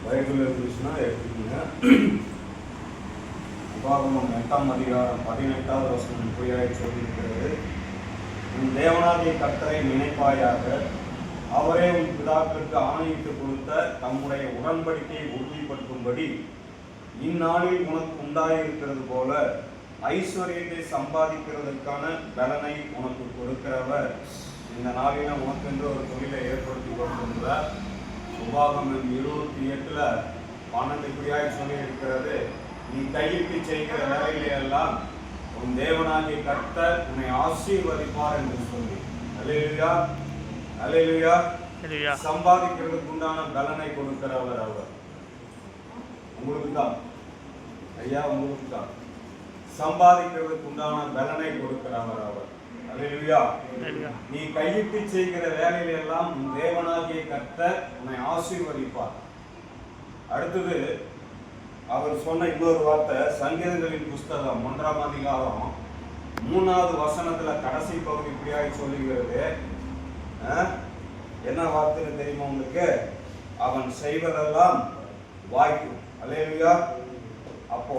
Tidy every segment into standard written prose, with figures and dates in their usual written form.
Bible இருந்துச்சுன்னா எடுத்துக்கோங்க. உபாகமம் 8ஆம் அதிகாரம் 18வது வசனம் இப்படியாக சொல்லியிருக்கிறது. உன் தேவனாகிய கர்த்தரை நினைப்பாயாக, அவரே உன் பிதாக்களுக்கு ஆணையிட்டு கொடுத்த தம்முடைய உடன்படிக்கையை உறுதிப்படுத்தும்படி இந்நாளில் உனக்கு உண்டாயிருக்கிறது போல ஐஸ்வர்யத்தை சம்பாதிக்கிறதற்கான பலனை உனக்கு கொடுக்கிறவர் இந்த நாளில் உனக்கென்று ஒரு தொழிலை ஏற்படுத்தி கொடுத்திருந்தார். உபாகமம் 28:12 இப்படியாக சொல்லி இருக்கிறது. நீ கையிட்டு செய்கிற வேலையிலெல்லாம் உன் தேவனாகிய கர்த்தர் உன்னை ஆசீர்வதிப்பார் என்று சொல்லி. அல்லேலூயா, அல்லேலூயா. சம்பாதிக்கிறதுக்கு உண்டான பலனை கொடுக்கிறவர் அவர். உங்களுக்கு தான் ஐயா, உங்களுக்கு தான் சம்பாதிக்கிறதுக்கு உண்டான பலனை கொடுக்கிறவர் அவர். அல்லேலூயா. நீ கையிட்டு செய்கிற வேலையில எல்லாம் தேவனாகிய கர்த்தர் உன்னை ஆசீர்வதிப்பார். அடுத்தது அவர் சொன்ன இன்னொரு வார்த்தை சங்கீதங்களின் புஸ்தகம் 1ஆம் அதிகாரம் 3வது வசனத்துல கடைசி பகுதி இப்படியாக சொல்லுகிறது. என்ன வார்த்தைன்னு தெரியுமா உங்களுக்கு? அவன் செய்வதெல்லாம் வாய்க்கும். அல்லேலூயா. அப்போ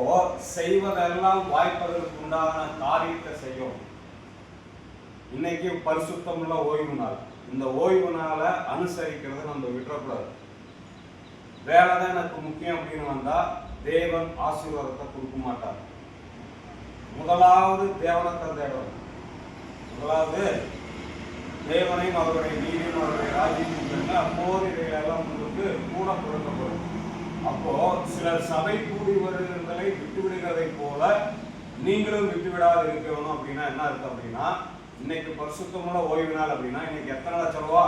செய்வதெல்லாம் வாய்ப்பதற்கு உண்டான காரியத்தை செய்யும். இன்னைக்கு பரிசுத்தமுள்ள ஓய்வு நாள். இந்த ஓய்வு நாளை அனுசரிக்கிறத நம்ம விட்டுறக்கூடாது. வேலை தான் எனக்கு முக்கியம் அப்படின்னு வந்தா தேவன் ஆசீர்வாதத்தை கொடுக்க மாட்டார். முதலாவது தேவனத்தை தேடணும். முதலாவது தேவனையும் அவருடைய நீதியும் அவருடைய ராஜ்யத்தையும், அப்போது இவைகளெல்லாம் உங்களுக்கு கூட கொடுக்கப்படும். அப்போ சிலர் சபை கூடி வருகிறதை விட்டுவிடுகிறதை போல நீங்களும் விட்டுவிடாது இருக்கணும். அப்படின்னா என்ன அர்த்தம் அப்படின்னா, இன்னைக்கு பரிசுத்தமுள்ள ஓய்வு நாள் அப்படின்னா இன்னைக்கு எத்தனை லட்சம் ரூபா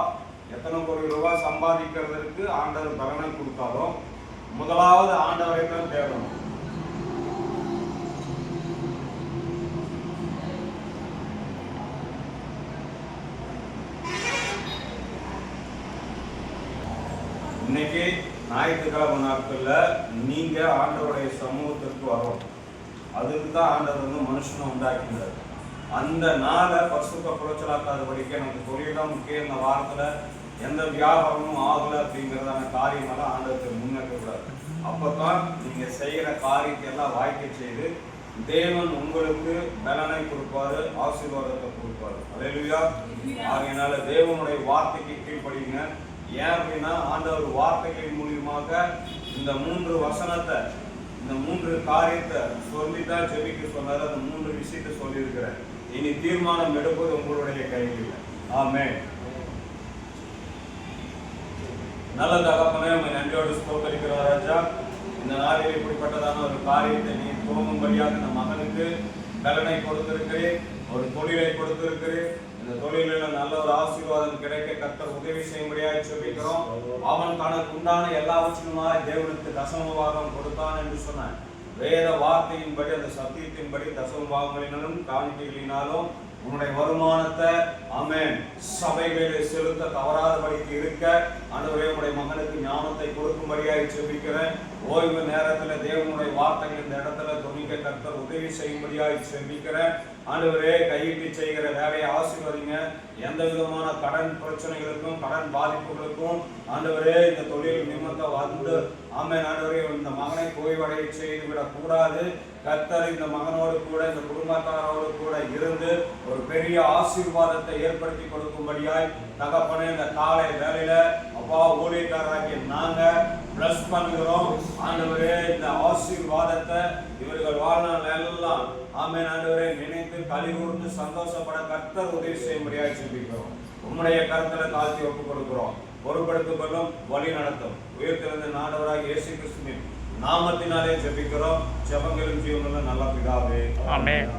எத்தனை கோடி ரூபாய் சம்பாதிக்கிறதுக்கு ஆண்டவர் பலனை கொடுத்தாலும் முதலாவது ஆண்டவரை தான் தேடணும். இன்னைக்கு ஞாயிற்றுக்கிழமை நாட்கள்ல நீங்க ஆண்டவருடைய சமூகத்திற்கு வரணும். அதுக்கு தான் ஆண்டவர் மனுஷனை உண்டாக்கினார். அந்த நாளை பரிசுத்த குறைச்சலாக்காதபடிக்க நமக்கு தொழில்தான் முக்கியம். இந்த வாரத்துல எந்த வியாபாரமும் ஆகல அப்படிங்கிறதான காரியமெல்லாம் ஆண்டவருக்கு முன்னேற்றக்கூடாது. அப்பதான் நீங்க செய்யற காரியத்தை எல்லாம் வாய்க்க செய்து தேவன் உங்களுக்கு பலனை கொடுப்பாரு, ஆசீர்வாதத்தை கொடுப்பாரு. அல்லேலூயா. ஆகையினால தேவனுடைய வார்த்தைக்கு கீழ்ப்படிங்க. ஏன் அப்படின்னா ஆண்டவர் வார்த்தைகளின் மூலியமாக இந்த 3 வசனத்தை, இந்த 3 காரியத்தை சொல்லித்தான் ஜெபிக்க சொன்னாரு. அந்த 3 விஷயத்தை சொல்லி இருக்கிறேன். இனி தீர்மானம் எடுப்பது உங்களுடைய கையில் இல்லை. ஆமென். நல்ல தகப்பனே, உம்மை நன்றியோடு ஸ்தோத்திரிக்கிறோம் ராஜா. இந்த நாளில் இப்படிப்பட்டதான ஒரு காரியத்தை நீ துவங்கும்படியாக இந்த மகனுக்கு பலனை கொடுத்திருக்கிறேன், ஒரு தொழிலை கொடுத்திருக்கிறேன். இந்த தொழிலில் நல்ல ஒரு ஆசீர்வாதம் கிடைக்க கர்த்தர் உதவி செய்யும்படியாக ஜெபிக்கிறோம். அவன் தனக்கு உண்டான எல்லாவற்றிலுமாய் தேவனுக்கு தசம பாகம் கொடுத்தான் என்று சொன்னான். வேத வார்த்தையின்படி, அந்த சத்தியத்தின்படி தசம பாகங்களினாலும் காணிக்கைகளினாலும் உன்னுடைய வருமானத்தை ஆமென் சபைகளிலே செலுத்த தவறாதபடிக்கு இருக்க ஆண்டவரே உடைய மகனுக்கு ஞானத்தை கொடுக்கும்படியாக ஜெபிக்கிறேன். ஓய்வு நேரத்தில் தேவனுடைய வார்த்தைகள் இந்த இடத்துல துணிக்க கர்த்தர் உதவி செய்யும்படியாக ஜெபிக்கிறேன். ஆண்டவரே கையிட்டு செய்கிற வேலையை ஆசீர்வதிங்க. எந்த விதமான கடன் பிரச்சனைகளுக்கும் கடன் பாதிப்புகளுக்கும் ஆண்டவரே இந்த தொழில் நிமித்தம் வந்து ஆமென் ஆண்டவரே இந்த மகனை ஓய்வடைய செய்து விடக்கூடாது. கர்த்தர் இந்த மகனோடு கூட இந்த குடும்பத்தாரோடு கூட இருந்து ஒரு பெரிய ஆசீர்வாதத்தை ஏற்படுத்தி கொடுக்கும்படியாய் தகப்பனே இந்த காலை வேலையில அப்பா ஊழியக்காரராகிய நாங்க பிளஸ் பண்ணுகிறோம். ஆண்டவரே இந்த ஆசீர்வாதத்தை இவர்கள் வாழ்நாள் எல்லாம் ஆமென் ஆண்டவரே நினைத்து கலிகூர்ந்து சந்தோஷப்பட கர்த்தர் உதவி செய்யும்படியாய் ஜெபிக்கிறோம். உம்முடைய கருத்துல தாழ்த்தி ஒப்புக் கொடுக்கிறோம். பொறுப்படுத்திக் கொள்ளும், வழி நடத்தும். உயிர்த்தெழுந்த ஆண்டவராகிய இயேசு கிறிஸ்துவின் நாமத்தினாலே ஜெபிக்கிறோம். ஜெபங்களும் ஜீவனுள்ள நல்ல பிதாவே, ஆமென்.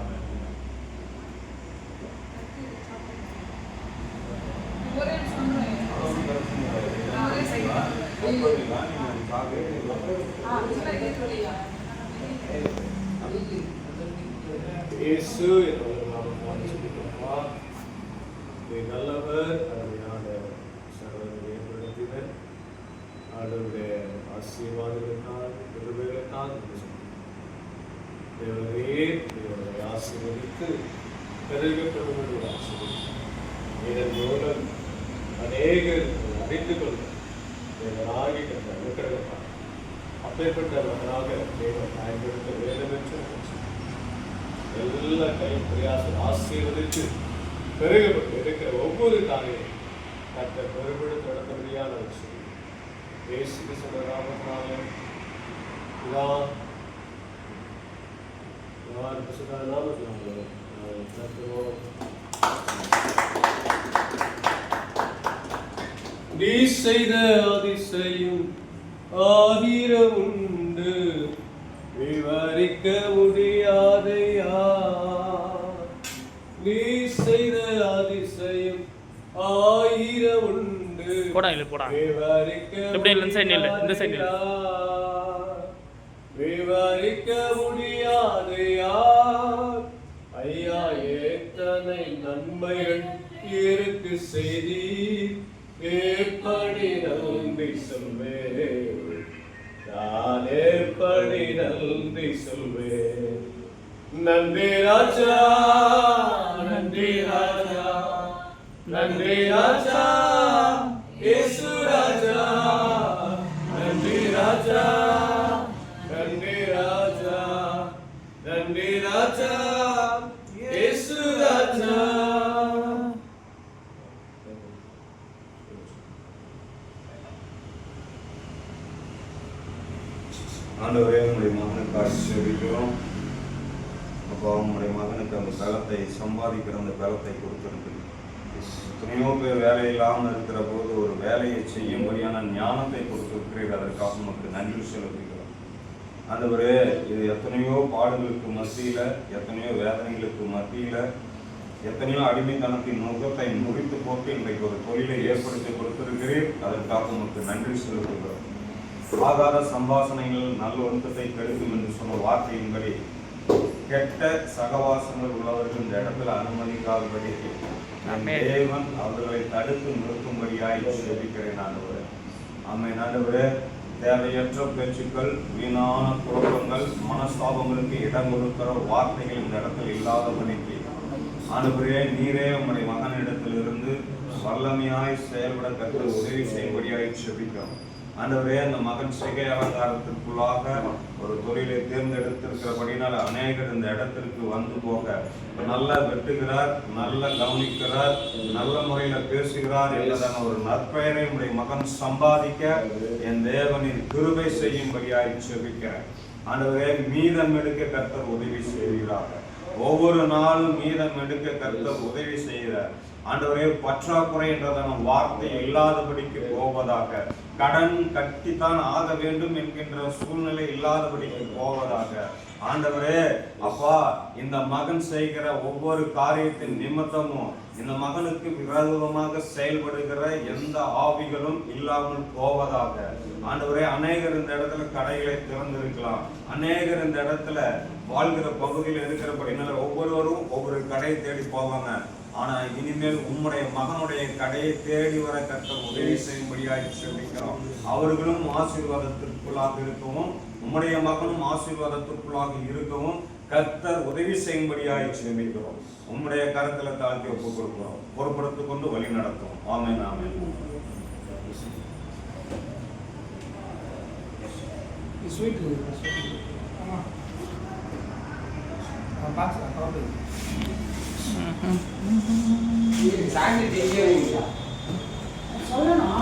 இயேசு நல்லவர், அருமையான சகோதரரை ஏற்படுத்தினர். ஆண்டவருடைய ஆசீர்வாதங்களுக்காக விருதுகளுக்காக தேவனை ஆசீர்வதித்து பெருகப்படும் ஆசீர்வதி இதன் மூலம் அநேகர் அறிந்து கொள்ளும் தேவனாகி கர்த்தர் இருக்கிறப்பா. அப்பேற்பட்ட மகனாக தேவன் பயன்படுத்த வேண்டும் என்று எல்லா கை பிரயாசம் ஆசீர்வதித்து பெருகப்பட்டு இருக்கிற ஒவ்வொரு காரியம் கர்த்தர் பெருபடுத்த நடத்தபடியான விஷயம் இயேசு கிறிஸ்து நாமத்தினாலே நீ செய்த அதிசயம் ஆயிரம் உண்டு, விவரிக்க முடியாதையா. நீ செய்த அதிசயம் ஆயிரம் உண்டு, விவரிக்க முடியாதையா. ஐயா எத்தனை நன்மைகள் இருக்கு செய்தி, எப்படி நன்றி சொல்வேன், நான் எப்படி நன்றி சொல்வேன். நன்றி ராஜா, நன்றி ராஜா, நன்றி ராஜா, இயேசு ராஜா, நன்றி ராஜா, நன்றி ராஜா, நன்றி ராஜா, இயேசு ராஜா. ஆண்டவரே, உங்களுடைய மகனுக்கு ஆசீர்வதிக்கிறோம். அப்போ உங்களுடைய மகனுக்கு அந்த பலத்தை சம்பாதிக்கிற அந்த பலத்தை கொடுத்துருக்கு. எத்தனையோ பேர் வேலை இல்லாமல் இருக்கிற போது ஒரு வேலையை செய்யும்படியான ஞானத்தை கொடுத்திருக்கிறீர்கள். அதற்காக நமக்கு நன்றி செலுத்துகிறோம். ஆண்டவரே, இது எத்தனையோ பாடுகளுக்கு மத்தியில், எத்தனையோ வேதனைகளுக்கு மத்தியில், எத்தனையோ அடிமைத்தனத்தின் நுகத்தை முறித்து போட்டு இன்றைக்கு ஒரு தொழிலை ஏற்படுத்தி கொடுத்திருக்கிறீர். அதற்காக நமக்கு நன்றி செலுத்துகிறோம். ஆகாத சம்பாஷணைகள் நல்ல ஒழுக்கத்தை கெடுக்கும் என்று சொன்ன வார்த்தையின்படி கெட்ட சகவாசங்கள் உள்ளவர்கள் இந்த இடத்துல அனுமதிக்காதபடி தேவன் அவர்களை தடுத்து நிறுத்தும்படியாய் ஜெபிக்கிறேன் ஆண்டவரே. ஆமென் ஆண்டவரே. தேவையற்ற பேச்சுக்கள், வீணான குழப்பங்கள், மனஸ்தாபங்களுக்கு இடம் கொடுக்கிற வார்த்தைகள் இந்த இடத்தில் இல்லாதபடிக்கு ஆண்டவரே, நீரே உம்முடைய மகனிடத்திலிருந்து வல்லமையாய் செயல்பட கற்று உதவி செய்யும்படியாய் ஜெபிக்கிறோம். ஆண்டவரே, அந்த மகன் சிகை அலங்காரத்திற்குள்ளாக ஒரு தொழிலை தேர்ந்தெடுத்திருக்கிறபடினால் அநேகர் இந்த இடத்திற்கு வந்து போக நல்ல வெட்டுகிறார், நல்ல கவனிக்கிறார், நல்ல முறையில் பேசுகிறார் என்பதான ஒரு நற்பெயரை உடைய மகன் சம்பாதிக்க என் தேவனின் கிருபை செய்யும்படியாய் ஜெபிக்கிறேன். ஆண்டவரே, மீதம் எடுக்க கர்த்தர் உதவி செய்கிறார். ஒவ்வொரு நாளும் மீதம் எடுக்க கர்த்தர் உதவி செய்கிறார். ஆண்டவரே, பற்றாக்குறை என்றதான வார்த்தை இல்லாதபடிக்கு போவதாக, கடன் கட்டித்தான் ஆக வேண்டும் என்கின்ற சூழ்நிலை இல்லாதபடிக்கு போவதாக. ஆண்டவரே அப்பா, இந்த மகன் செய்கிற ஒவ்வொரு காரியத்தின் நிமித்தமும் இந்த மகனுக்கு விரோதமாக செயல்படுகிற எந்த ஆவிகளும் இல்லாமல் போவதாக. ஆண்டவரே, அநேகர் இந்த இடத்துல கடைகளை திறந்திருக்கலாம், அநேகர் இந்த இடத்துல வாழ்கிற பகுதியில் இருக்கிறபடினால ஒவ்வொருவரும் ஒவ்வொரு கடையை தேடி போவாங்க. ஆனா இனிமேல் உம்முடைய மகனுடைய கடையை தேடி வர கர்த்தர் உதவி செய்யும்படியாக ஜெபிக்கிறோம். அவர்களும் ஆசீர்வாதத்திற்குள்ளாக இருக்கவும், உம்முடைய மகனும் ஆசீர்வாதத்திற்குள்ளாக இருக்கவும் கர்த்தர் உதவி செய்யும்படியாக ஜெபிக்கிறோம். உம்முடைய கரத்துல தாழ்த்தி ஒப்புக் கொடுக்கிறோம். பொறுப்படுத்திக் கொண்டு வழி நடத்தும். ஆமென் ஆமென். சொல்லணும்